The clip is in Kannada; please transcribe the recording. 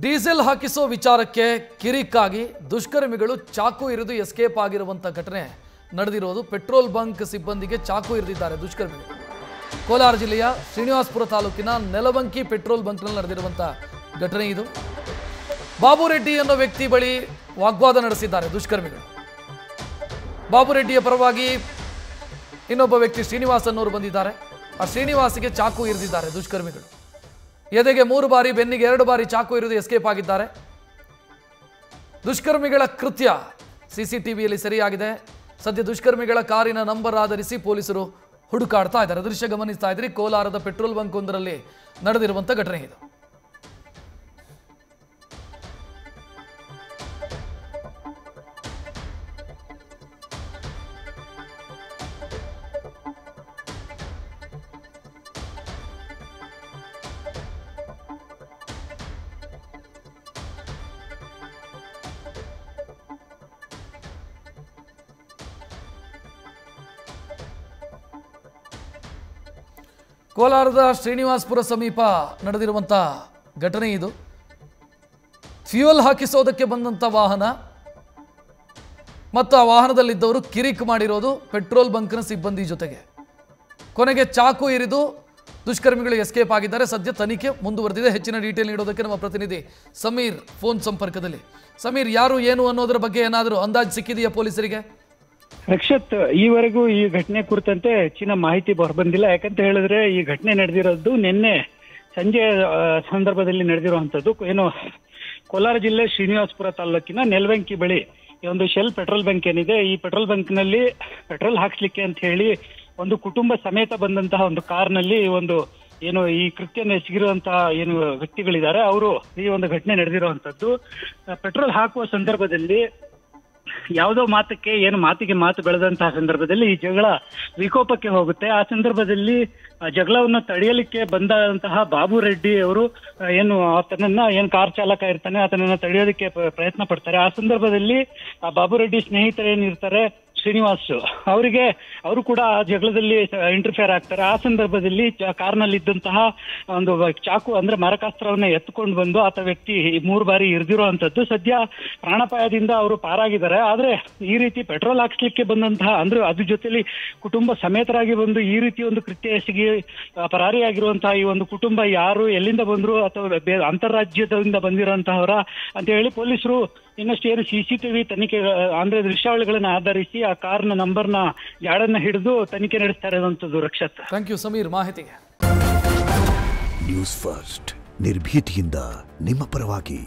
ಡೀಸೆಲ್ ಹಾಕಿಸೋ ವಿಚಾರಕ್ಕೆ ಕಿರಿಕಾಗಿ ದುಷ್ಕರ್ಮಿಗಳು ಚಾಕು ಇರಿದು ಎಸ್ಕೇಪ್ ಆಗಿರುವಂತ ಘಟನೆ ನಡೆದಿರೋದು. ಪೆಟ್ರೋಲ್ ಬಂಕ್ ಸಿಬ್ಬಂದಿಗೆ ಚಾಕು ಇರಿದಿದ್ದಾರೆ ದುಷ್ಕರ್ಮಿಗಳು. ಕೋಲಾರ ಜಿಲ್ಲೆಯ ಶ್ರೀನಿವಾಸಪುರ ತಾಲೂಕಿನ ನೆಲವಂಕಿ ಪೆಟ್ರೋಲ್ ಬಂಕ್ನಲ್ಲಿ ನಡೆದಿರುವಂತ ಘಟನೆ ಇದು. ಬಾಬು ರೆಡ್ಡಿ ಅನ್ನೋ ವ್ಯಕ್ತಿ ಬಳಿ ವಾಗ್ವಾದ ನಡೆಸಿದ್ದಾರೆ ದುಷ್ಕರ್ಮಿಗಳು. ಬಾಬು ರೆಡ್ಡಿಯ ಪರವಾಗಿ ಇನ್ನೊಬ್ಬ ವ್ಯಕ್ತಿ ಶ್ರೀನಿವಾಸ್ ಅನ್ನೋರು ಬಂದಿದ್ದಾರೆ. ಆ ಶ್ರೀನಿವಾಸಿಗೆ ಚಾಕು ಇರಿದಿದ್ದಾರೆ ದುಷ್ಕರ್ಮಿಗಳು. ಎದೆಗೆ 3 ಬಾರಿ, ಬೆನ್ನಿಗೆ 2 ಬಾರಿ ಚಾಕು ಇರಿದು ಎಸ್ಕೇಪ್ ಆಗಿದ್ದಾರೆ. ದುಷ್ಕರ್ಮಿಗಳ ಕೃತ್ಯ ಸಿಸಿಟಿವಿಯಲ್ಲಿ ಸೆರೆಯಾಗಿದೆ. ಸದ್ಯ ದುಷ್ಕರ್ಮಿಗಳ ಕಾರಿನ ನಂಬರ್ ಆಧರಿಸಿ ಪೊಲೀಸರು ಹುಡುಕಾಡ್ತಾ ಇದ್ದಾರೆ. ದೃಶ್ಯ ಗಮನಿಸ್ತಾ ಇದ್ರಿ, ಕೋಲಾರದ ಪೆಟ್ರೋಲ್ ಬಂಕ್ ಒಂದರಲ್ಲಿ ನಡೆದಿರುವಂತ ಘಟನೆ ಇದು. ಕೋಲಾರದ ಶ್ರೀನಿವಾಸಪುರ ಸಮೀಪ ನಡೆದಿರುವಂಥ ಘಟನೆ ಇದು. ಫ್ಯೂಯಲ್ ಹಾಕಿಸೋದಕ್ಕೆ ಬಂದಂಥ ವಾಹನ ಮತ್ತು ಆ ವಾಹನದಲ್ಲಿದ್ದವರು ಕಿರಿಕ್ ಮಾಡಿರೋದು ಪೆಟ್ರೋಲ್ ಬಂಕ್ನ ಸಿಬ್ಬಂದಿ ಜೊತೆಗೆ. ಕೊನೆಗೆ ಚಾಕು ಇರಿದು ದುಷ್ಕರ್ಮಿಗಳು ಎಸ್ಕೇಪ್ ಆಗಿದ್ದಾರೆ. ಸದ್ಯ ತನಿಖೆ ಮುಂದುವರೆದಿದೆ. ಹೆಚ್ಚಿನ ಡೀಟೇಲ್ ನೀಡೋದಕ್ಕೆ ನಮ್ಮ ಪ್ರತಿನಿಧಿ ಸಮೀರ್ ಫೋನ್ ಸಂಪರ್ಕದಲ್ಲಿ. ಸಮೀರ್, ಯಾರು ಏನು ಅನ್ನೋದರ ಬಗ್ಗೆ ಏನಾದರೂ ಅಂದಾಜು ಸಿಕ್ಕಿದೆಯಾ ಪೊಲೀಸರಿಗೆ? ರಕ್ಷತ್, ಈವರೆಗೂ ಈ ಘಟನೆ ಕುರಿತಂತೆ ಹೆಚ್ಚಿನ ಮಾಹಿತಿ ಹೊರಬಂದಿಲ್ಲ. ಯಾಕಂತ ಹೇಳಿದ್ರೆ ಈ ಘಟನೆ ನಡೆದಿರೋದು ನಿನ್ನೆ ಸಂಜೆ ಸಂದರ್ಭದಲ್ಲಿ ನಡೆದಿರುವಂತದ್ದು. ಏನು ಕೋಲಾರ ಜಿಲ್ಲೆ ಶ್ರೀನಿವಾಸಪುರ ತಾಲೂಕಿನ ನೆಲವಂಕಿ ಬಳಿ ಈ ಒಂದು ಶೆಲ್ ಪೆಟ್ರೋಲ್ ಬಂಕ್ ಏನಿದೆ, ಈ ಪೆಟ್ರೋಲ್ ಬಂಕ್ ನಲ್ಲಿ ಪೆಟ್ರೋಲ್ ಹಾಕ್ಸ್ಲಿಕ್ಕೆ ಅಂತ ಹೇಳಿ ಒಂದು ಕುಟುಂಬ ಸಮೇತ ಬಂದಂತಹ ಒಂದು ಕಾರ್ನಲ್ಲಿ ಒಂದು ಏನು ಈ ಕೃತ್ಯನ ಎಸಗಿರುವಂತಹ ಏನು ವ್ಯಕ್ತಿಗಳಿದ್ದಾರೆ, ಅವರು ಈ ಒಂದು ಘಟನೆ ನಡೆದಿರುವಂತದ್ದು. ಪೆಟ್ರೋಲ್ ಹಾಕುವ ಸಂದರ್ಭದಲ್ಲಿ ಯಾವುದೋ ಮಾತಿಗೆ ಮಾತು ಬೆಳೆದಂತಹ ಸಂದರ್ಭದಲ್ಲಿ ಈ ಜಗಳ ವಿಕೋಪಕ್ಕೆ ಹೋಗುತ್ತೆ. ಆ ಸಂದರ್ಭದಲ್ಲಿ ಜಗಳವನ್ನು ತಡೆಯಲಿಕ್ಕೆ ಬಂದಂತಹ ಬಾಬು ರೆಡ್ಡಿ ಅವರು ಆತನನ್ನ ಕಾರ್ ಚಾಲಕ ಇರ್ತಾನೆ, ಆತನನ್ನ ತಡೆಯೋದಕ್ಕೆ ಪ್ರಯತ್ನ ಪಡ್ತಾರೆ. ಆ ಸಂದರ್ಭದಲ್ಲಿ ಆ ಬಾಬು ರೆಡ್ಡಿ ಸ್ನೇಹಿತರು ಏನಿರ್ತಾರೆ ಶ್ರೀನಿವಾಸ್, ಅವರು ಕೂಡ ಆ ಜಗಳದಲ್ಲಿ ಇಂಟರ್ಫಿಯರ್ ಆಗ್ತಾರೆ. ಆ ಸಂದರ್ಭದಲ್ಲಿ ಕಾರ್ನಲ್ಲಿ ಇದ್ದಂತಹ ಒಂದು ಚಾಕು ಅಂದ್ರೆ ಮಾರಕಾಸ್ತ್ರವನ್ನ ಎತ್ಕೊಂಡು ಬಂದು ಆತ ವ್ಯಕ್ತಿ 3 ಬಾರಿ ಇರಿದಿರುವಂತದ್ದು. ಸದ್ಯ ಪ್ರಾಣಾಪಾಯದಿಂದ ಅವರು ಪಾರಾಗಿದ್ದಾರೆ. ಆದ್ರೆ ಈ ರೀತಿ ಪೆಟ್ರೋಲ್ ಹಾಕ್ಸ್ಲಿಕ್ಕೆ ಬಂದಂತಹ ಅಂದ್ರೆ ಅದ್ರ ಜೊತೆಲಿ ಕುಟುಂಬ ಸಮೇತರಾಗಿ ಬಂದು ಈ ರೀತಿ ಒಂದು ಕೃತ್ಯ ಎಸಗಿ ಪರಾರಿಯಾಗಿರುವಂತಹ ಈ ಒಂದು ಕುಟುಂಬ ಯಾರು, ಎಲ್ಲಿಂದ ಬಂದ್ರು ಅಥವಾ ಅಂತರ್ರಾಜ್ಯದಿಂದ ಬಂದಿರುವಂತಹವರ ಅಂತ ಹೇಳಿ ಪೊಲೀಸರು ಇನ್ನಷ್ಟು ಏನು ಸಿಸಿಟಿವಿ ತನಿಖೆ ಅಂದ್ರೆ ದೃಶ್ಯಾವಳಿಗಳನ್ನ ಆಧರಿಸಿ ಆ ಕಾರ್ನ ನಂಬರ್ನ ಜಾಡನ್ನ ಹಿಡಿದು ತನಿಖೆ ನಡೆಸ್ತಾ ಇರುವಂತದ್ದು. ರಕ್ಷತ್, ಥ್ಯಾಂಕ್ ಯು ಸಮೀರ್ ಮಾಹಿತಿಗೆ. ನ್ಯೂಸ್ ಫಸ್ಟ್ ನಿರ್ಭೀತಿಯಿಂದ ನಿಮ್ಮ ಪರವಾಗಿ.